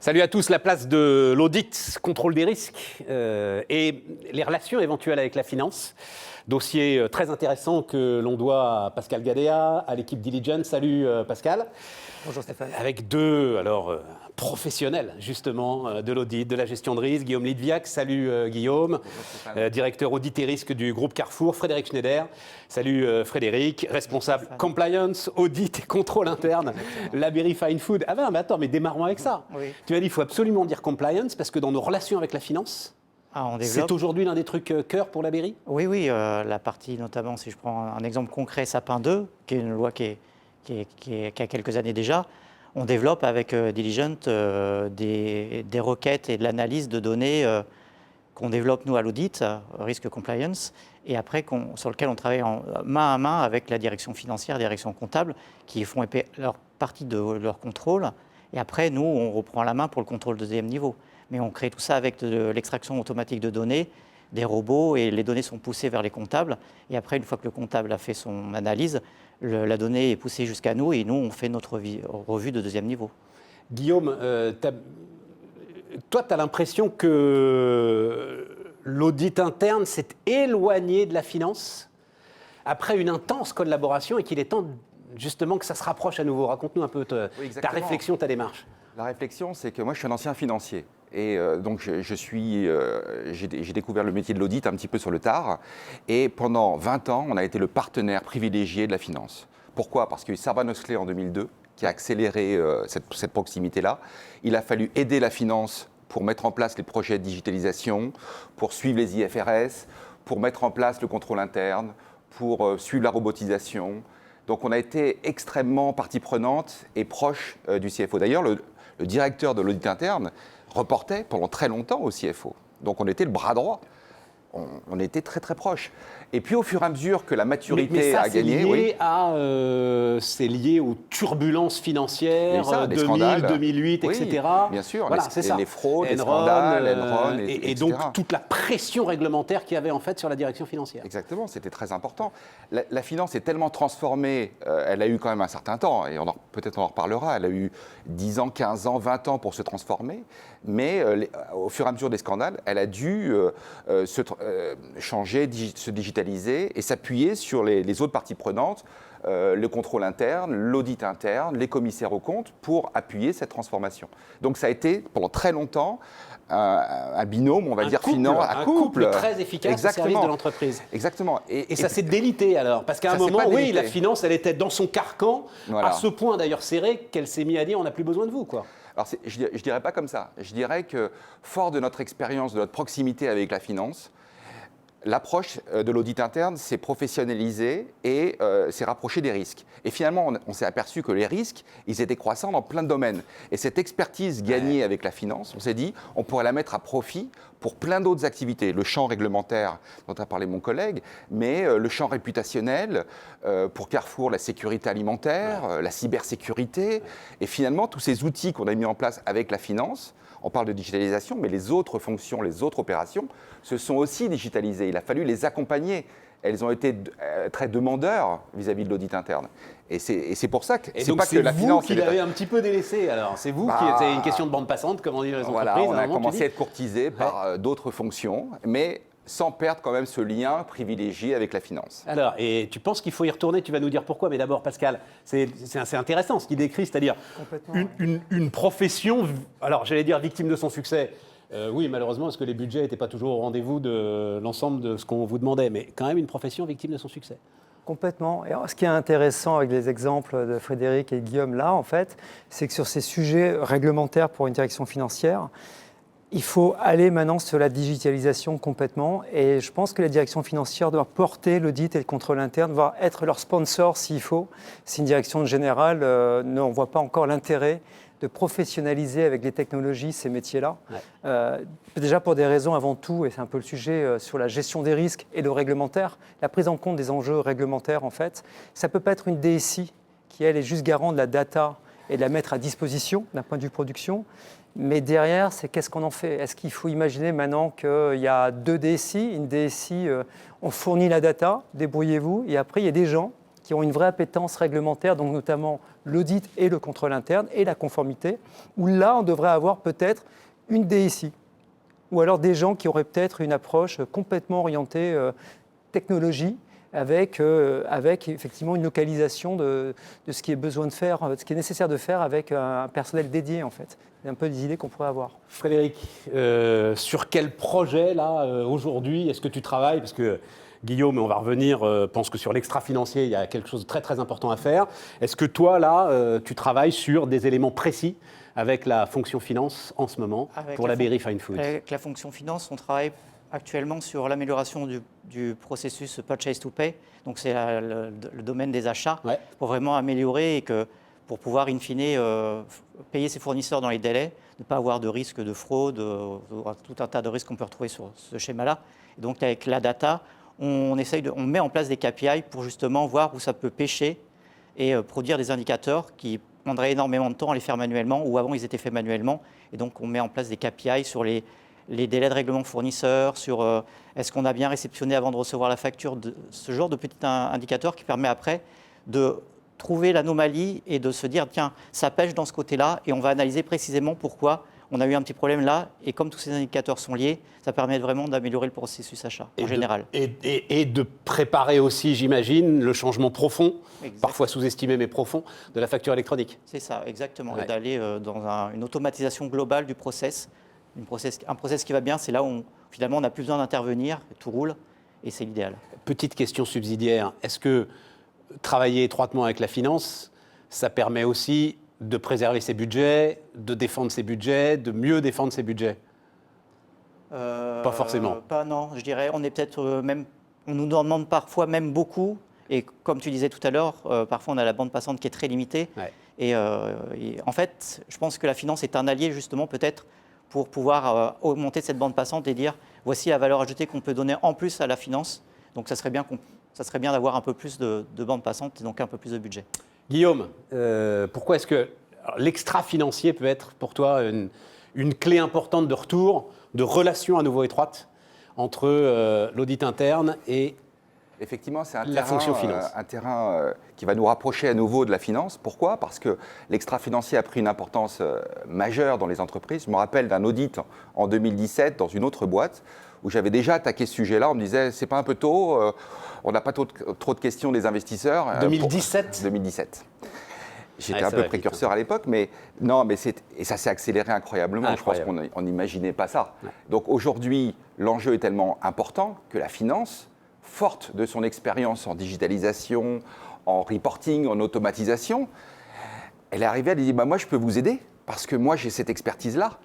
Salut à tous, la place de l'audit, contrôle des risques et les relations éventuelles avec la finance. Dossier très intéressant que l'on doit à Pascal Gadea, à l'équipe Diligence. Salut Pascal. Bonjour Stéphane. Avec deux professionnels justement de l'audit, de la gestion de risque. Guillaume Lidviac, salut Guillaume. Bonjour, Directeur audit et risque du groupe Carrefour. Frédéric Schneider, salut Frédéric. Responsable compliance, audit et contrôle interne, Labeyrie Fine Food. Ah ben mais attends, mais démarrons avec ça. Oui. Tu m'as dit qu'il faut absolument dire compliance parce que dans nos relations avec la finance, c'est aujourd'hui l'un des trucs cœur pour Labeyrie. Oui, la partie notamment, si je prends un exemple concret, Sapin 2, qui est une loi qui a quelques années déjà, on développe avec Diligent des requêtes et de l'analyse de données qu'on développe nous à l'audit, risque compliance, et après sur lequel on travaille main à main avec la direction financière, la direction comptable, qui font leur partie de leur contrôle, et après nous on reprend la main pour le contrôle de deuxième niveau. Mais on crée tout ça avec de l'extraction automatique de données, des robots, et les données sont poussées vers les comptables. Et après, une fois que le comptable a fait son analyse, la donnée est poussée jusqu'à nous et nous, on fait notre revue de deuxième niveau. Guillaume, toi, tu as l'impression que l'audit interne s'est éloigné de la finance après une intense collaboration et qu'il est temps justement que ça se rapproche à nouveau. Raconte-nous un peu ta réflexion, ta démarche. La réflexion, c'est que moi, je suis un ancien financier. Et donc, j'ai découvert le métier de l'audit un petit peu sur le tard. Et pendant 20 ans, on a été le partenaire privilégié de la finance. Pourquoi ? Parce qu'il y a eu Sarbanes-Oxley en 2002 qui a accéléré cette proximité-là. Il a fallu aider la finance pour mettre en place les projets de digitalisation, pour suivre les IFRS, pour mettre en place le contrôle interne, pour suivre la robotisation. Donc, on a été extrêmement partie prenante et proche du CFO. D'ailleurs, le directeur de l'audit interne reportait pendant très longtemps au CFO. Donc on était le bras droit. On était très très proches. Et puis au fur et à mesure que la maturité a gagné... C'est lié aux turbulences financières, 2000, 2008, oui, etc. Bien sûr, voilà, les fraudes, les Enron, scandales, Enron, et donc toute la pression réglementaire qu'il y avait en fait sur la direction financière. Exactement, c'était très important. La finance est tellement transformée, elle a eu quand même un certain temps, et peut-être on en reparlera, elle a eu 10 ans, 15 ans, 20 ans pour se transformer, mais au fur et à mesure des scandales, elle a dû changer, se digitaliser et s'appuyer sur les autres parties prenantes, le contrôle interne, l'audit interne, les commissaires aux comptes pour appuyer cette transformation. Donc ça a été pendant très longtemps un binôme, on va dire, un couple très efficace au service de l'entreprise. Exactement. Et ça s'est délité alors, parce qu'à un moment, oui, la finance, elle était dans son carcan, à ce point d'ailleurs serré qu'elle s'est mise à dire on n'a plus besoin de vous, quoi. Alors je ne dirais pas comme ça. Je dirais que fort de notre expérience, de notre proximité avec la finance, l'approche de l'audit interne s'est professionnalisée et s'est rapprochée des risques. Et finalement, on s'est aperçu que les risques, ils étaient croissants dans plein de domaines. Et cette expertise gagnée avec la finance, on s'est dit, on pourrait la mettre à profit pour plein d'autres activités. Le champ réglementaire dont a parlé mon collègue, mais le champ réputationnel, pour Carrefour, la sécurité alimentaire, la cybersécurité. Et finalement, tous ces outils qu'on a mis en place avec la finance, on parle de digitalisation, mais les autres fonctions, les autres opérations se sont aussi digitalisées. Il a fallu les accompagner. Elles ont été très demandeurs vis-à-vis de l'audit interne. Et c'est pour ça que c'est pas que la finance... C'est vous qui l'avez un petit peu délaissé, alors. C'est vous qui... C'est une question de bande passante, comme on dit dans les entreprises. Voilà, on a commencé à être courtisé par d'autres fonctions, mais sans perdre quand même ce lien privilégié avec la finance. Alors, et tu penses qu'il faut y retourner, tu vas nous dire pourquoi, mais d'abord Pascal, c'est assez intéressant ce qu'il décrit, c'est-à-dire une profession, alors j'allais dire victime de son succès, oui malheureusement parce que les budgets n'étaient pas toujours au rendez-vous de l'ensemble de ce qu'on vous demandait, mais quand même une profession victime de son succès. Complètement. Et alors, ce qui est intéressant avec les exemples de Frédéric et Guillaume là, en fait, c'est que sur ces sujets réglementaires pour une direction financière, il faut aller maintenant sur la digitalisation complètement et je pense que la direction financière doit porter l'audit et le contrôle interne, voire être leur sponsor s'il faut. Si une direction générale ne voit pas encore l'intérêt de professionnaliser avec les technologies ces métiers-là. Déjà pour des raisons avant tout, et c'est un peu le sujet sur la gestion des risques et le réglementaire, la prise en compte des enjeux réglementaires en fait, ça ne peut pas être une DSI qui elle est juste garant de la data et de la mettre à disposition d'un point de vue production. Mais derrière, c'est qu'est-ce qu'on en fait ? Est-ce qu'il faut imaginer maintenant qu'il y a deux DSI ? Une DSI, on fournit la data, débrouillez-vous, et après, il y a des gens qui ont une vraie appétence réglementaire, donc notamment l'audit et le contrôle interne et la conformité, où là, on devrait avoir peut-être une DSI, ou alors des gens qui auraient peut-être une approche complètement orientée technologie, avec effectivement une localisation de ce qui est besoin de faire, ce qui est nécessaire de faire avec un personnel dédié en fait. C'est un peu des idées qu'on pourrait avoir. Frédéric, sur quel projet là aujourd'hui est-ce que tu travailles? Parce que Guillaume, on va revenir, pense que sur l'extra-financier, il y a quelque chose de très très important à faire. Est-ce que toi là, tu travailles sur des éléments précis avec la fonction finance en ce moment pour la Berry Fine Foods? Avec la fonction finance, on travaille actuellement sur l'amélioration du processus purchase to pay, donc c'est le domaine des achats, pour vraiment améliorer et que pour pouvoir in fine payer ses fournisseurs dans les délais, ne pas avoir de risque de fraude, tout un tas de risques qu'on peut retrouver sur ce schéma-là. Et donc avec la data, on met en place des KPI pour justement voir où ça peut pêcher et produire des indicateurs qui prendraient énormément de temps à les faire manuellement, ou avant ils étaient faits manuellement. Et donc on met en place des KPI sur les délais de règlement fournisseurs, sur est-ce qu'on a bien réceptionné avant de recevoir la facture, ce genre de petit indicateur qui permet après de trouver l'anomalie et de se dire tiens, ça pêche dans ce côté-là et on va analyser précisément pourquoi on a eu un petit problème là. Et comme tous ces indicateurs sont liés, ça permet vraiment d'améliorer le processus achat en général. Et de préparer aussi, j'imagine, le changement profond, parfois sous-estimé mais profond, de la facture électronique. C'est ça, exactement. Et d'aller dans une automatisation globale du process. Un process qui va bien, c'est là où finalement on n'a plus besoin d'intervenir, tout roule et c'est l'idéal. Petite question subsidiaire, est-ce que travailler étroitement avec la finance, ça permet aussi de préserver ses budgets, de défendre ses budgets, de mieux défendre ses budgets? Pas forcément. Non, je dirais, on est peut-être même, on nous demande parfois même beaucoup, et comme tu disais tout à l'heure, parfois on a la bande passante qui est très limitée. Et en fait, je pense que la finance est un allié justement peut-être pour pouvoir augmenter cette bande passante et dire voici la valeur ajoutée qu'on peut donner en plus à la finance. Donc ça serait bien d'avoir un peu plus de bande passante et donc un peu plus de budget. Guillaume, pourquoi est-ce que l'extra-financier peut être pour toi une clé importante de retour, de relation à nouveau étroite entre l'audit interne et effectivement, c'est la fonction finance. Un terrain qui va nous rapprocher à nouveau de la finance. Pourquoi? Parce que l'extra-financier a pris une importance majeure dans les entreprises. Je me rappelle d'un audit en 2017 dans une autre boîte où j'avais déjà attaqué ce sujet-là. On me disait, c'est pas un peu tôt, on n'a pas trop de questions des investisseurs. 2017 2017. J'étais un peu précurseur à l'époque, mais non, et ça s'est accéléré incroyablement. Je pense qu'on n'imaginait pas ça. Donc aujourd'hui, l'enjeu est tellement important que la finance, forte de son expérience en digitalisation, en reporting, en automatisation, elle est arrivée, elle a dit moi je peux vous aider parce que moi j'ai cette expertise-là.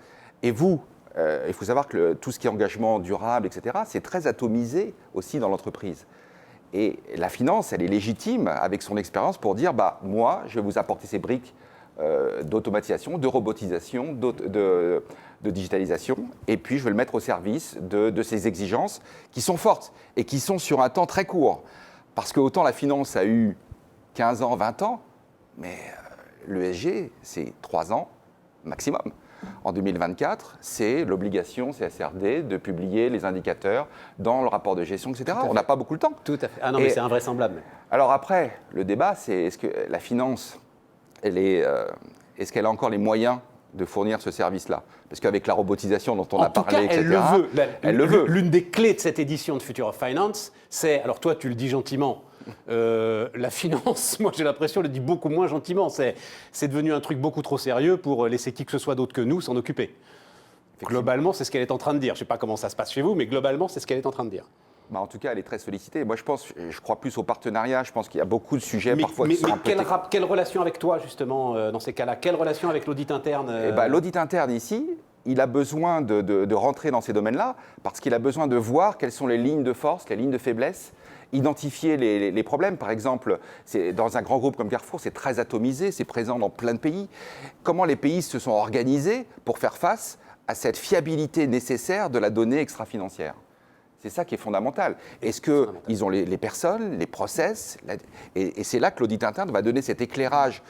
Et vous, il faut savoir que tout ce qui est engagement durable, etc., c'est très atomisé aussi dans l'entreprise. Et la finance, elle est légitime avec son expérience pour dire moi je vais vous apporter ces briques d'automatisation, de robotisation, de digitalisation, et puis je vais le mettre au service de ces exigences qui sont fortes et qui sont sur un temps très court. Parce que autant la finance a eu 15 ans, 20 ans, mais l'ESG, c'est 3 ans maximum. En 2024, c'est l'obligation CSRD de publier les indicateurs dans le rapport de gestion, etc. On n'a pas beaucoup de temps. Tout à fait. Ah non, mais c'est invraisemblable. Alors après, le débat, c'est est-ce que la finance, est-ce qu'elle a encore les moyens de fournir ce service-là? Parce qu'avec la robotisation dont on a parlé, etc., elle le veut. L'une des clés de cette édition de Future of Finance, c'est, alors toi tu le dis gentiment, la finance, moi j'ai l'impression, le dit beaucoup moins gentiment, c'est devenu un truc beaucoup trop sérieux pour laisser qui que ce soit d'autre que nous s'en occuper. Globalement, c'est ce qu'elle est en train de dire. Je ne sais pas comment ça se passe chez vous, mais globalement, c'est ce qu'elle est en train de dire. En tout cas, elle est très sollicitée. Moi, je crois plus au partenariat. Je pense qu'il y a beaucoup de sujets parfois qui sont un peu quelle relation avec toi, justement, dans ces cas-là? Quelle relation avec l'audit interne L'audit interne, ici, il a besoin de rentrer dans ces domaines-là parce qu'il a besoin de voir quelles sont les lignes de force, les lignes de faiblesse, identifier les problèmes. Par exemple, dans un grand groupe comme Carrefour, c'est très atomisé, c'est présent dans plein de pays. Comment les pays se sont organisés pour faire face à cette fiabilité nécessaire de la donnée extra-financière? C'est ça qui est fondamental. Est-ce qu'ils ont les personnes, les process et c'est là que l'audit interne va donner cet éclairage.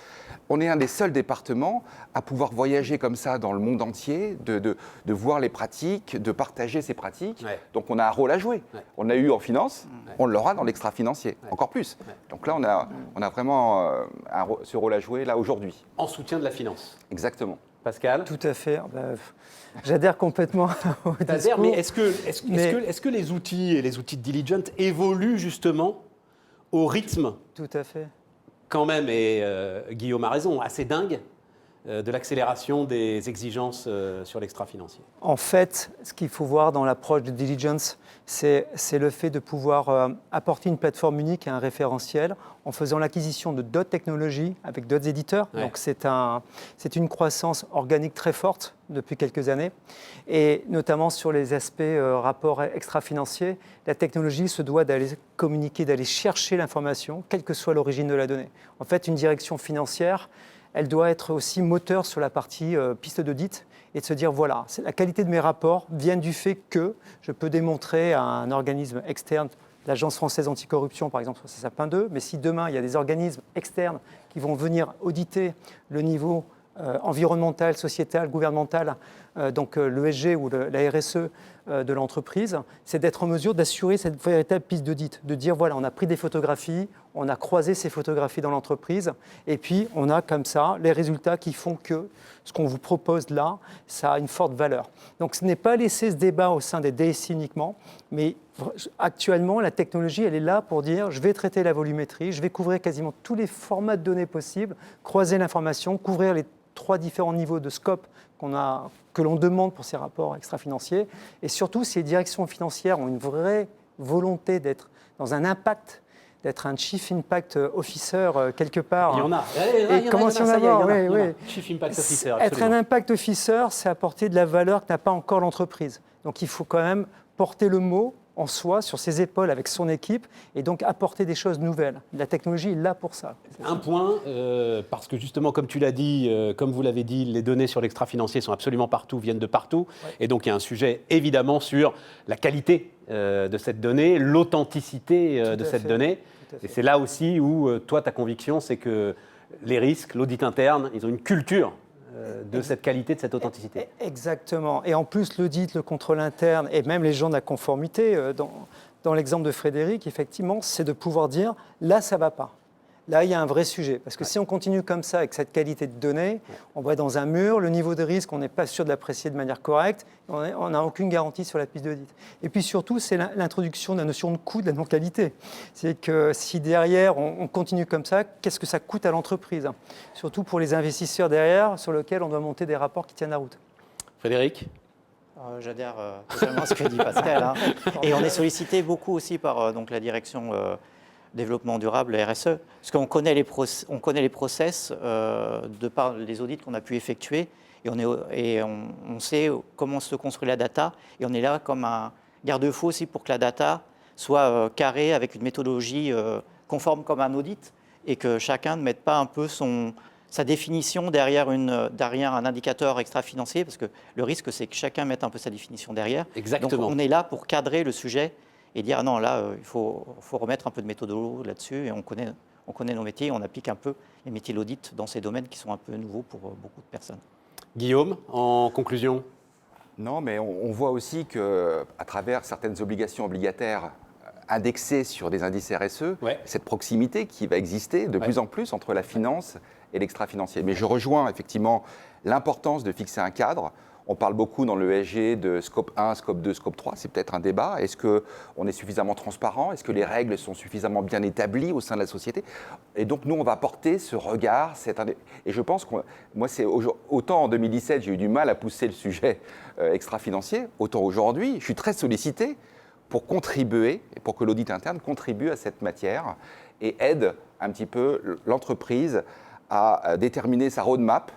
On est un des seuls départements à pouvoir voyager comme ça dans le monde entier, de voir les pratiques, de partager ces pratiques. Ouais. Donc on a un rôle à jouer. Ouais. On l'a eu en finance, on l'aura dans l'extra-financier, encore plus. Ouais. Donc là, on a vraiment ce rôle à jouer là aujourd'hui. En soutien de la finance. Exactement. Pascal ? Tout à fait. J'adhère complètement au discours. Mais est-ce que les outils et les outils de diligence évoluent justement au rythme Tout à fait. Quand même, et Guillaume a raison, assez dingue de l'accélération des exigences sur l'extra-financier. En fait, ce qu'il faut voir dans l'approche de diligence, c'est le fait de pouvoir apporter une plateforme unique et un référentiel en faisant l'acquisition de d'autres technologies avec d'autres éditeurs. Ouais. Donc c'est une croissance organique très forte depuis quelques années. Et notamment sur les aspects rapports extra-financiers, la technologie se doit d'aller communiquer, d'aller chercher l'information, quelle que soit l'origine de la donnée. En fait, une direction financière, elle doit être aussi moteur sur la partie piste d'audit et de se dire, voilà, la qualité de mes rapports vient du fait que je peux démontrer à un organisme externe, l'Agence française anticorruption par exemple, c'est Sapin 2, mais si demain il y a des organismes externes qui vont venir auditer le niveau environnemental, sociétal, gouvernemental, donc l'ESG ou la RSE de l'entreprise, c'est d'être en mesure d'assurer cette véritable piste d'audit, de dire voilà, on a pris des photographies, on a croisé ces photographies dans l'entreprise, et puis on a comme ça les résultats qui font que ce qu'on vous propose là, ça a une forte valeur. Donc ce n'est pas laisser ce débat au sein des DSI uniquement, mais actuellement la technologie elle est là pour dire je vais traiter la volumétrie, je vais couvrir quasiment tous les formats de données possibles, croiser l'information, couvrir les 3 différents niveaux de scope que l'on demande pour ces rapports extra-financiers. Et surtout, si les directions financières ont une vraie volonté d'être dans un impact, d'être un Chief Impact Officer quelque part. Il y en a. Commence à en avoir, oui. Chief Impact Officer, absolument. Être un Impact Officer, c'est apporter de la valeur que n'a pas encore l'entreprise. Donc il faut quand même porter le mot en soi, sur ses épaules avec son équipe, et donc apporter des choses nouvelles. La technologie est là pour ça. Un point, parce que justement, comme tu l'as dit, comme vous l'avez dit, les données sur l'extra-financier sont absolument partout, viennent de partout. Ouais. Et donc, il y a un sujet, évidemment, sur la qualité de cette donnée, l'authenticité de cette donnée. Et c'est là aussi où, toi, ta conviction, c'est que les risques, l'audit interne, ils ont une culture de cette qualité, de cette authenticité. Exactement. Et en plus, l'audit, le contrôle interne et même les gens de la conformité, dans l'exemple de Frédéric, effectivement, c'est de pouvoir dire là, ça ne va pas. Là, il y a un vrai sujet. Parce que si on continue comme ça, avec cette qualité de données, on va dans un mur, le niveau de risque, on n'est pas sûr de l'apprécier de manière correcte, on n'a aucune garantie sur la piste d'audit. Et puis surtout, c'est l'introduction de la notion de coût de la non-qualité. C'est que si derrière, on continue comme ça, qu'est-ce que ça coûte à l'entreprise ? Surtout pour les investisseurs derrière, sur lesquels on doit monter des rapports qui tiennent la route. Frédéric ? J'adhère totalement à ce que dit Pascal. Hein. Et on est sollicité beaucoup aussi par donc, la direction développement durable, RSE, parce qu'on connaît les process de par les audits qu'on a pu effectuer et on sait comment se construit la data et on est là comme un garde-fou aussi pour que la data soit carrée avec une méthodologie conforme comme un audit et que chacun ne mette pas un peu sa définition derrière un indicateur extra-financier, parce que le risque, c'est que chacun mette un peu sa définition derrière. Exactement. Donc on est là pour cadrer le sujet et dire, ah non, là, il faut remettre un peu de méthodologie là-dessus, et on connaît nos métiers, on applique un peu les métiers de l'audit dans ces domaines qui sont un peu nouveaux pour beaucoup de personnes. Guillaume, en conclusion ? Non, mais on voit aussi qu'à travers certaines obligations obligataires indexées sur des indices RSE, cette proximité qui va exister de plus en plus entre la finance et l'extra-financier. Mais je rejoins effectivement l'importance de fixer un cadre. On parle beaucoup dans l'ESG de scope 1, scope 2, scope 3. C'est peut-être un débat. Est-ce qu'on est suffisamment transparent ? Est-ce que les règles sont suffisamment bien établies au sein de la société ? Et donc, nous, on va porter ce regard. Et je pense que moi, autant en 2017, j'ai eu du mal à pousser le sujet extra-financier, autant aujourd'hui, je suis très sollicité pour contribuer, et pour que l'audit interne contribue à cette matière et aide un petit peu l'entreprise à déterminer sa roadmap.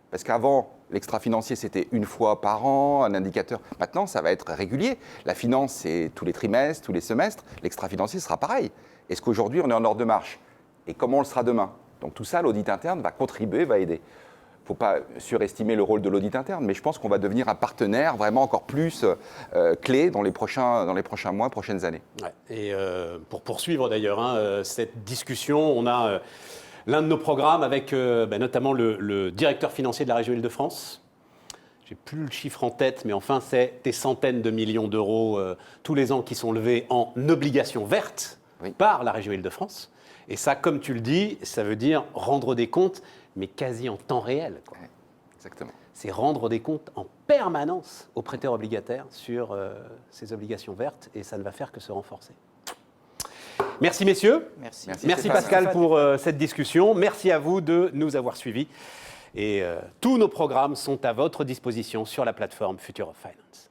Parce qu'avant, l'extra-financier, c'était une fois par an, un indicateur. Maintenant, ça va être régulier. La finance, c'est tous les trimestres, tous les semestres. L'extra-financier sera pareil. Est-ce qu'aujourd'hui, on est en ordre de marche ? Et comment on le sera demain ? Donc tout ça, l'audit interne va contribuer, va aider. faut pas surestimer le rôle de l'audit interne, mais je pense qu'on va devenir un partenaire vraiment encore plus clé dans les prochains mois, prochaines années. Ouais. Et pour poursuivre d'ailleurs cette discussion, on a l'un de nos programmes avec notamment le directeur financier de la région Île-de-France. Je n'ai plus le chiffre en tête, mais enfin, c'est des centaines de millions d'euros tous les ans qui sont levés en obligations vertes par la région Île-de-France. Et ça, comme tu le dis, ça veut dire rendre des comptes, mais quasi en temps réel, quoi. Ouais, exactement. C'est rendre des comptes en permanence aux prêteurs obligataires sur ces obligations vertes, et ça ne va faire que se renforcer. Merci messieurs. Merci. Merci Pascal pour cette discussion. Merci à vous de nous avoir suivis. Et tous nos programmes sont à votre disposition sur la plateforme Future of Finance.